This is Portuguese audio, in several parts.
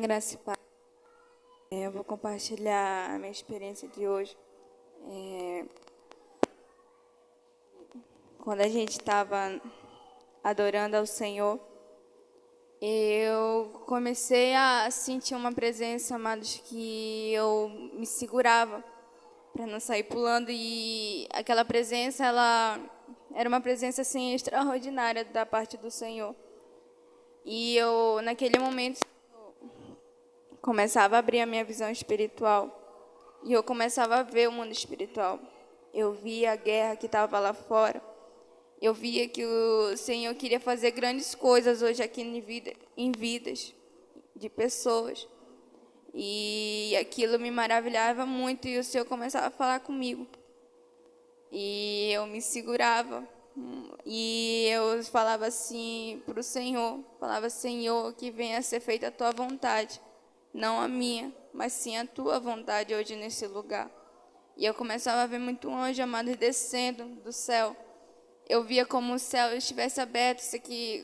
Graça e paz. Eu vou compartilhar a minha experiência de hoje. Quando a gente estava adorando ao Senhor, eu comecei a sentir uma presença, amados, que eu me segurava para não sair pulando. E aquela presença, ela era uma presença assim extraordinária da parte do Senhor. E eu, naquele momento, começava a abrir a minha visão espiritual e eu começava a ver o mundo espiritual. Eu via a guerra que estava lá fora. Eu via que o Senhor queria fazer grandes coisas hoje aqui em vidas de pessoas. E aquilo me maravilhava muito e o Senhor começava a falar comigo. E eu me segurava. E eu falava assim para o Senhor, falava: Senhor, que venha a ser feita a tua vontade, não a minha, mas sim a tua vontade hoje nesse lugar. E eu começava a ver muito anjo, amado, descendo do céu. Eu via como o céu estivesse aberto,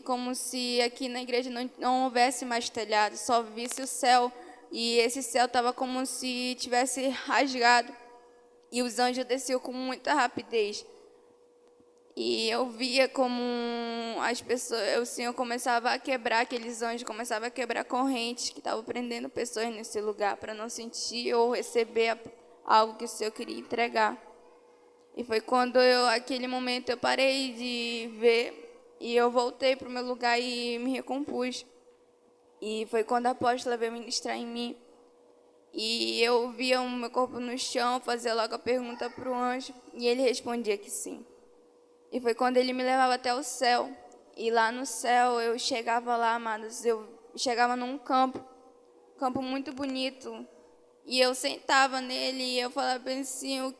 como se aqui na igreja não houvesse mais telhado, só visse o céu. E esse céu estava como se tivesse rasgado. E os anjos desciam com muita rapidez. E eu via como as pessoas, o Senhor começava a quebrar aqueles anjos, começava a quebrar correntes que estavam prendendo pessoas nesse lugar para não sentir ou receber algo que o Senhor queria entregar. E foi quando aquele momento eu parei de ver e eu voltei para o meu lugar e me recompus. E foi quando a apóstola veio ministrar em mim. E eu via o meu corpo no chão, fazia logo a pergunta para o anjo e ele respondia que sim. E foi quando ele me levava até o céu. E lá no céu eu chegava lá, amados, eu chegava num campo muito bonito. E eu sentava nele e eu falava bem assim: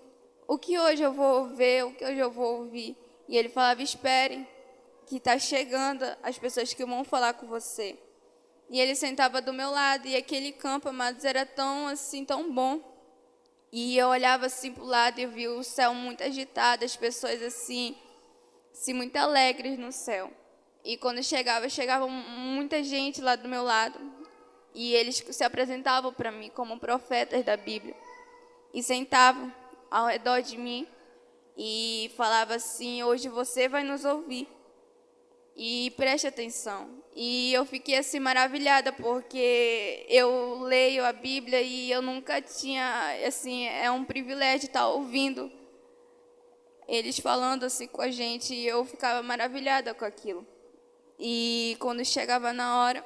o que hoje eu vou ver, o que hoje eu vou ouvir? E ele falava: esperem, que está chegando as pessoas que vão falar com você. E ele sentava do meu lado e aquele campo, amados, era tão assim, tão bom. E eu olhava assim para o lado e eu via o céu muito agitado, as pessoas assim muito alegres no céu. E quando chegava muita gente lá do meu lado. E eles se apresentavam para mim como profetas da Bíblia. E sentavam ao redor de mim e falavam assim: hoje você vai nos ouvir. E preste atenção. E eu fiquei assim maravilhada, porque eu leio a Bíblia e eu nunca tinha, assim, é um privilégio estar ouvindo eles falando assim com a gente, e eu ficava maravilhada com aquilo. E quando chegava na hora,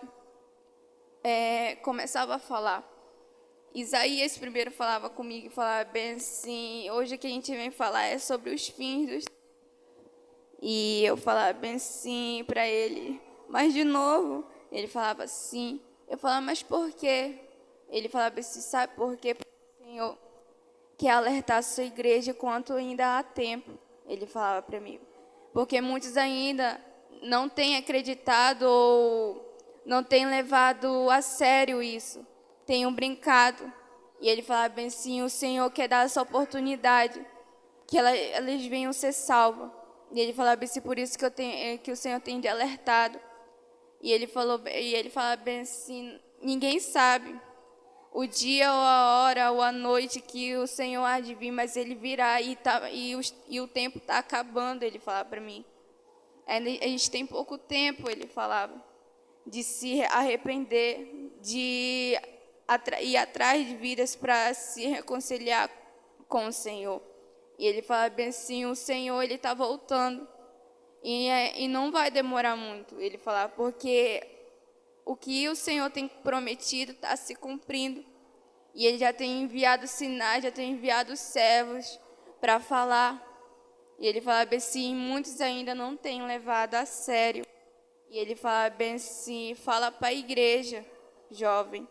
começava a falar. Isaías primeiro falava comigo e falava bem assim: hoje o que a gente vem falar é sobre os fins dos... E eu falava bem assim para ele, mas de novo, ele falava assim. Eu falava: mas por quê? Ele falava assim: sabe por quê? Porque o Senhor quer alertar a sua igreja quanto ainda há tempo. Ele falava para mim. Porque muitos ainda não têm acreditado ou não têm levado a sério isso. Tenham brincado. E ele falava bem assim: o Senhor quer dar essa oportunidade, que elas venham ser salvas. E ele falava assim: por isso que o Senhor tem de alertado. E ele falava bem assim: ninguém sabe o dia ou a hora ou a noite que o Senhor há de vir, mas ele virá e o tempo está acabando. Ele falava para mim. A gente tem pouco tempo, ele falava, de se arrepender, de ir atrás de vidas para se reconciliar com o Senhor. E ele falava bem assim: o Senhor, ele está voltando e não vai demorar muito. Ele falava, porque o que o Senhor tem prometido está se cumprindo. E ele já tem enviado sinais, já tem enviado servos para falar. E ele falava bem assim: muitos ainda não têm levado a sério. E ele falava bem assim: fala para a igreja jovem,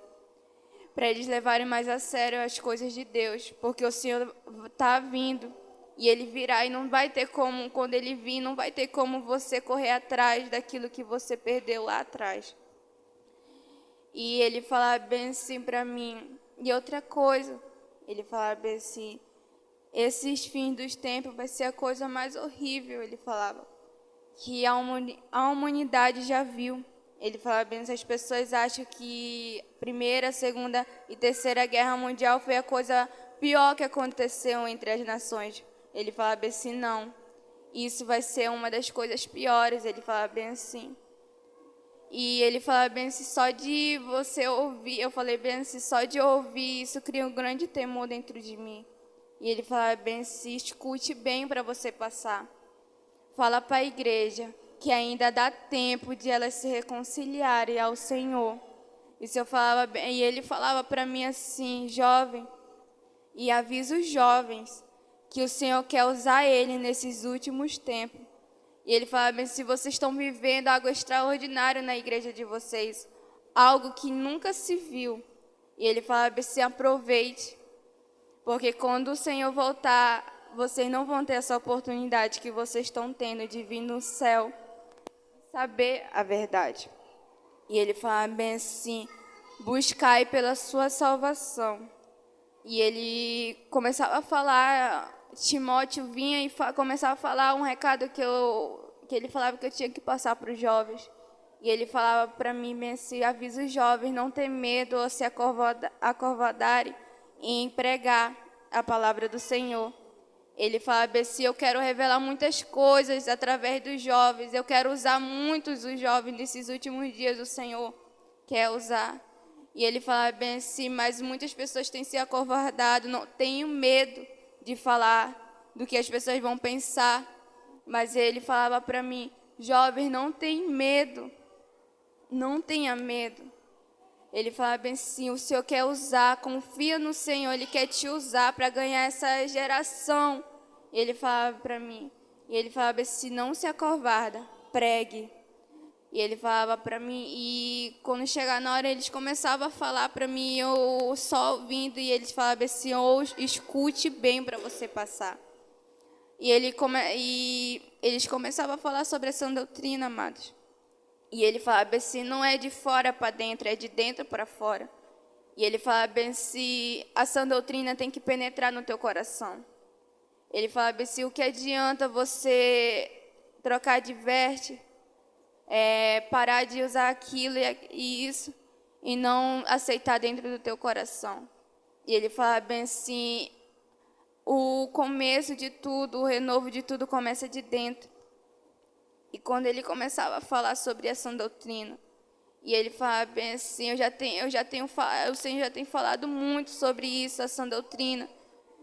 para eles levarem mais a sério as coisas de Deus, porque o Senhor está vindo. E ele virá e não vai ter como, quando ele vir, não vai ter como você correr atrás daquilo que você perdeu lá atrás. E ele falava bem assim para mim. E outra coisa, ele falava bem assim: esses fins dos tempos vai ser a coisa mais horrível, ele falava, que a humanidade já viu. ele falava bem assim, as pessoas acham que Primeira, Segunda e Terceira Guerra Mundial foi a coisa pior que aconteceu entre as nações. Ele falava bem assim, não, isso vai ser uma das coisas piores, ele falava bem assim. E ele falava bem assim, só de você ouvir, eu falei bem assim, só de ouvir isso cria um grande temor dentro de mim. E ele falava bem assim, escute bem para você passar. Fala para a igreja que ainda dá tempo de elas se reconciliarem ao Senhor. Isso eu falava bem, e ele falava para mim assim, jovem, e avisa os jovens que o Senhor quer usar ele nesses últimos tempos. E ele falava bem, se vocês estão vivendo algo extraordinário na igreja de vocês, algo que nunca se viu. E ele falava bem, se aproveite, porque quando o Senhor voltar, vocês não vão ter essa oportunidade que vocês estão tendo de vir no céu, saber a verdade. E ele falava bem assim, buscai pela sua salvação. E ele começava a falar, Timóteo vinha e começava a falar um recado que ele falava que eu tinha que passar para os jovens. E ele falava para mim bem assim, avisa os jovens, não ter medo ou se acovardarem em pregar a palavra do Senhor. Ele falava bem assim, eu quero revelar muitas coisas através dos jovens, eu quero usar muitos os jovens nesses últimos dias, o Senhor quer usar. E ele falava bem assim, mas muitas pessoas têm se acovardado, não tenho medo de falar do que as pessoas vão pensar. Mas ele falava para mim, jovens, não tem medo, não tenha medo. Ele falava bem assim, o Senhor quer usar, confia no Senhor, Ele quer te usar para ganhar essa geração. E ele falava para mim, e ele falava assim, não se acovarda, pregue. E ele falava para mim, e quando chegar na hora, eles começavam a falar para mim, eu só ouvindo, e eles falavam assim, escute bem para você passar. E eles começavam a falar sobre essa doutrina, amados. E ele falava bem assim, não é de fora para dentro, é de dentro para fora. E ele falava bem assim, a sã doutrina tem que penetrar no teu coração. Ele falava bem assim, o que adianta você trocar de veste, parar de usar aquilo e isso, e não aceitar dentro do teu coração. E ele falava bem assim, o começo de tudo, o renovo de tudo começa de dentro. E quando ele começava a falar sobre a sã doutrina, e ele falava bem assim, o Senhor já tem falado muito sobre isso, a sã doutrina.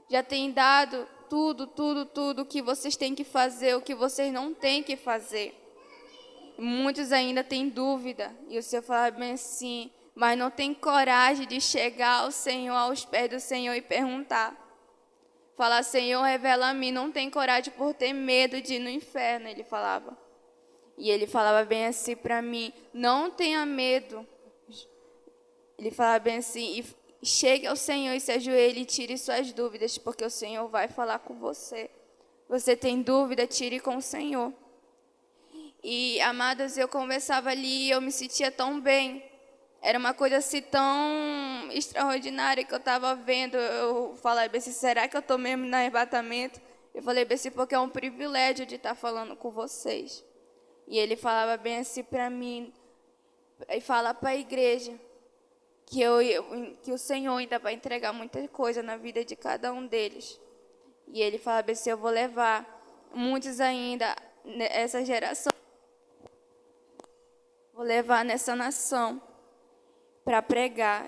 Já tem dado tudo que vocês têm que fazer, o que vocês não têm que fazer. Muitos ainda têm dúvida. E o Senhor falava bem assim, mas não tem coragem de chegar ao Senhor, aos pés do Senhor e perguntar. Falar, Senhor, revela a mim. Não tem coragem por ter medo de ir no inferno, ele falava. E ele falava bem assim para mim, não tenha medo. Ele falava bem assim, chegue ao Senhor e se ajoelhe e tire suas dúvidas, porque o Senhor vai falar com você. Você tem dúvida, tire com o Senhor. E, amadas, eu conversava ali e eu me sentia tão bem. Era uma coisa assim tão extraordinária que eu estava vendo. Eu falei bem assim, será que eu estou mesmo no arrebatamento? Eu falei bem assim, porque é um privilégio de estar falando com vocês. E ele falava bem assim para mim, e fala para a igreja, que o Senhor ainda vai entregar muita coisa na vida de cada um deles. E ele falava bem assim, eu vou levar muitos ainda, essa geração, vou levar nessa nação para pregar.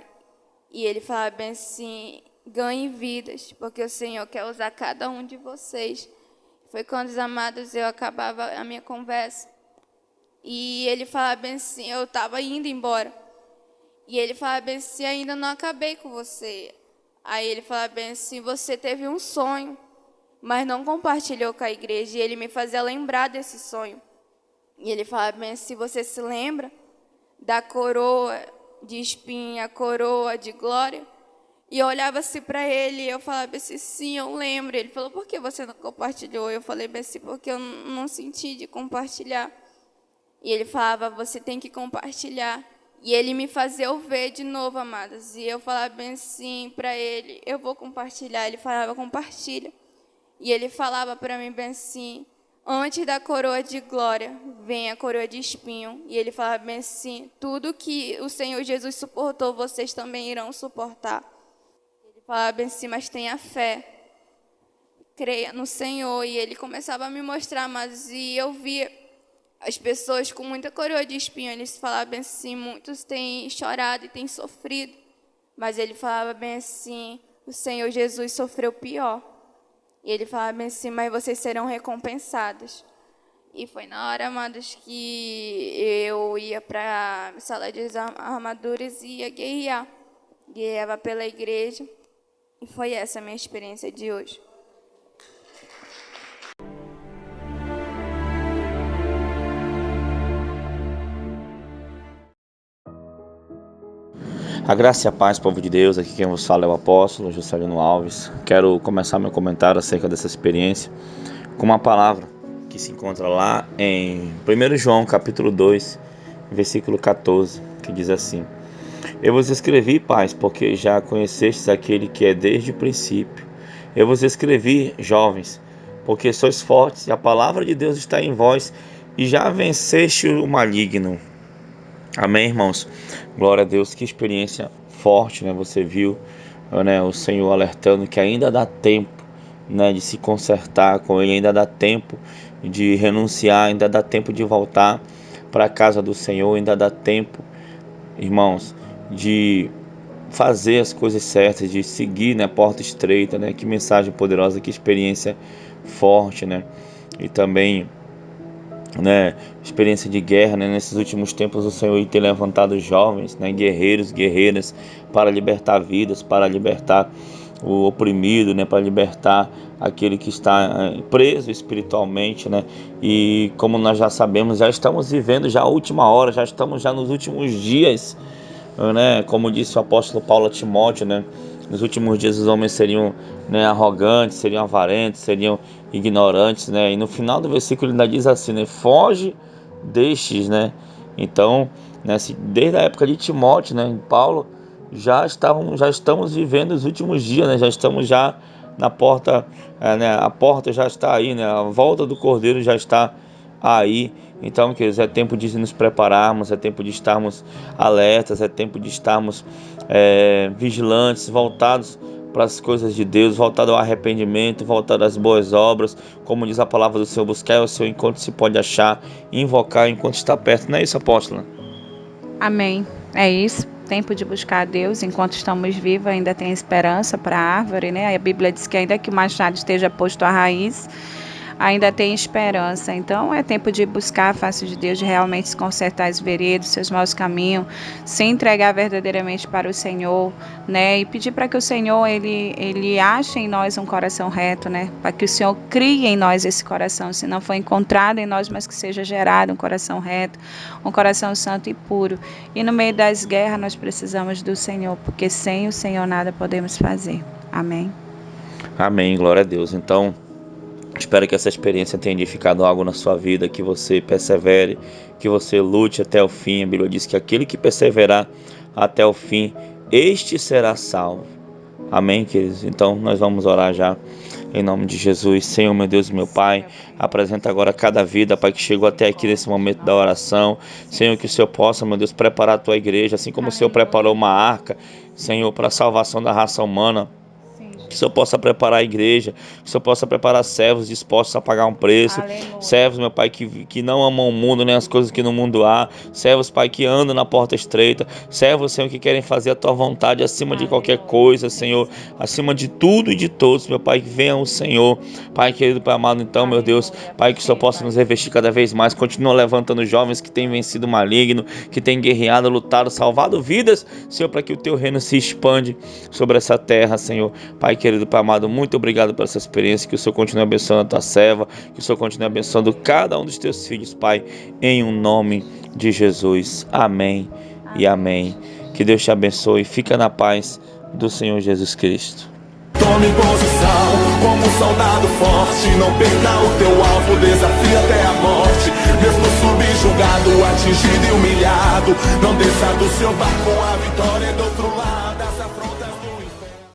E ele falava bem assim, ganhe vidas, porque o Senhor quer usar cada um de vocês. Foi quando, os amados, eu acabava a minha conversa. E ele falava bem assim, eu estava indo embora. E ele falava bem assim, ainda não acabei com você. Aí ele falava bem assim, você teve um sonho, mas não compartilhou com a igreja. E ele me fazia lembrar desse sonho. E ele falava bem assim, você se lembra da coroa de espinho, a coroa de glória? E eu olhava assim para ele e eu falava assim, sim, eu lembro. Ele falou, por que você não compartilhou? Eu falei bem assim, porque eu não senti de compartilhar. E ele falava, você tem que compartilhar. E ele me fazia eu ver de novo, amadas. E eu falava bem assim para ele, eu vou compartilhar. Ele falava, compartilha. E ele falava para mim bem assim, antes da coroa de glória, vem a coroa de espinho. E ele falava bem assim, tudo que o Senhor Jesus suportou, vocês também irão suportar. Ele falava bem assim, mas tenha fé, creia no Senhor. E ele começava a me mostrar, mas e eu via as pessoas com muita coroa de espinho. Eles falavam bem assim, muitos têm chorado e têm sofrido. Mas ele falava bem assim, o Senhor Jesus sofreu pior. E ele falava bem assim, mas vocês serão recompensados. E foi na hora, amados, que eu ia para a sala de armaduras e ia guerrear. Guerreava pela igreja. E foi essa a minha experiência de hoje. A graça e a paz, povo de Deus, aqui quem vos fala é o apóstolo Juscelino Alves. Quero começar meu comentário acerca dessa experiência com uma palavra que se encontra lá em 1 João capítulo 2, versículo 14, que diz assim: Eu vos escrevi, pais, porque já conhecestes aquele que é desde o princípio. Eu vos escrevi, jovens, porque sois fortes e a palavra de Deus está em vós e já venceste o maligno. Amém, irmãos? Glória a Deus, que experiência forte, né? Você viu, né, o Senhor alertando que ainda dá tempo, né, de se consertar com Ele, ainda dá tempo de renunciar, ainda dá tempo de voltar para a casa do Senhor, ainda dá tempo, irmãos, de fazer as coisas certas, de seguir, né, porta estreita, né? Que mensagem poderosa, que experiência forte, né? E também, né, experiência de guerra, né? Nesses últimos tempos o Senhor tem levantado jovens, né, guerreiros, guerreiras, para libertar vidas, para libertar o oprimido, né, para libertar aquele que está preso espiritualmente, né? E como nós já sabemos, já estamos vivendo já a última hora, já estamos já nos últimos dias, né? Como disse o apóstolo Paulo a Timóteo, né? Nos últimos dias os homens seriam, né, arrogantes, seriam avarentos, seriam ignorantes, né? E no final do versículo ele ainda diz assim, né? Foge destes, né? Então, né, desde a época de Timóteo, né, Paulo, já estamos vivendo os últimos dias, né? Já estamos já na porta, né? A porta já está aí, né? A volta do Cordeiro já está aí. Então, queridos, é tempo de nos prepararmos, é tempo de estarmos alertas, é tempo de estarmos vigilantes, voltados para as coisas de Deus, voltado ao arrependimento, voltado às boas obras. Como diz a palavra do Senhor, buscar o Senhor enquanto se pode achar, invocar enquanto está perto. Não é isso, apóstola? Amém. É isso. Tempo de buscar a Deus enquanto estamos vivos, ainda tem esperança para a árvore, né? A Bíblia diz que ainda que o machado esteja posto à raiz, ainda tem esperança. Então é tempo de buscar a face de Deus, de realmente se consertar as veredas, seus maus caminhos, se entregar verdadeiramente para o Senhor, né? E pedir para que o Senhor ele ache em nós um coração reto, né? Para que o Senhor crie em nós esse coração, se não for encontrado em nós, mas que seja gerado um coração reto, um coração santo e puro. E no meio das guerras nós precisamos do Senhor, porque sem o Senhor nada podemos fazer. Amém. Amém, glória a Deus. Então, espero que essa experiência tenha edificado algo na sua vida, que você persevere, que você lute até o fim. A Bíblia diz que aquele que perseverar até o fim, este será salvo. Amém, queridos? Então nós vamos orar já em nome de Jesus. Senhor, meu Deus e meu Pai, apresenta agora cada vida, Pai, que chegou até aqui nesse momento da oração. Senhor, que o Senhor possa, meu Deus, preparar a Tua igreja, assim como o Senhor preparou uma arca, Senhor, para a salvação da raça humana. Que o Senhor possa preparar a igreja, que o Senhor possa preparar servos dispostos a pagar um preço. Aleluia. Servos, meu Pai, que não amam o mundo, nem as coisas que no mundo há. Servos, Pai, que andam na porta estreita. Servos, Senhor, que querem fazer a Tua vontade acima de qualquer coisa, Senhor. Acima de tudo e de todos, meu Pai, que venha o Senhor. Pai querido, Pai amado, então, meu Deus, Pai, que o Senhor possa nos revestir cada vez mais. Continua levantando jovens que têm vencido o maligno, que têm guerreado, lutado, salvado vidas, Senhor, para que o Teu reino se expande sobre essa terra, Senhor. Pai querido, Pai amado, muito obrigado por essa experiência, que o Senhor continue abençoando a Tua serva, que o Senhor continue abençoando cada um dos Teus filhos, Pai, em um nome de Jesus. Amém e amém. Que Deus te abençoe. Fica na paz do Senhor Jesus Cristo. Tome posição como um soldado forte, não perca o teu alvo, desafia até a morte. Mesmo subjugado, atingido e humilhado, não desça do seu barco, a vitória é do outro lado dessa fronteira.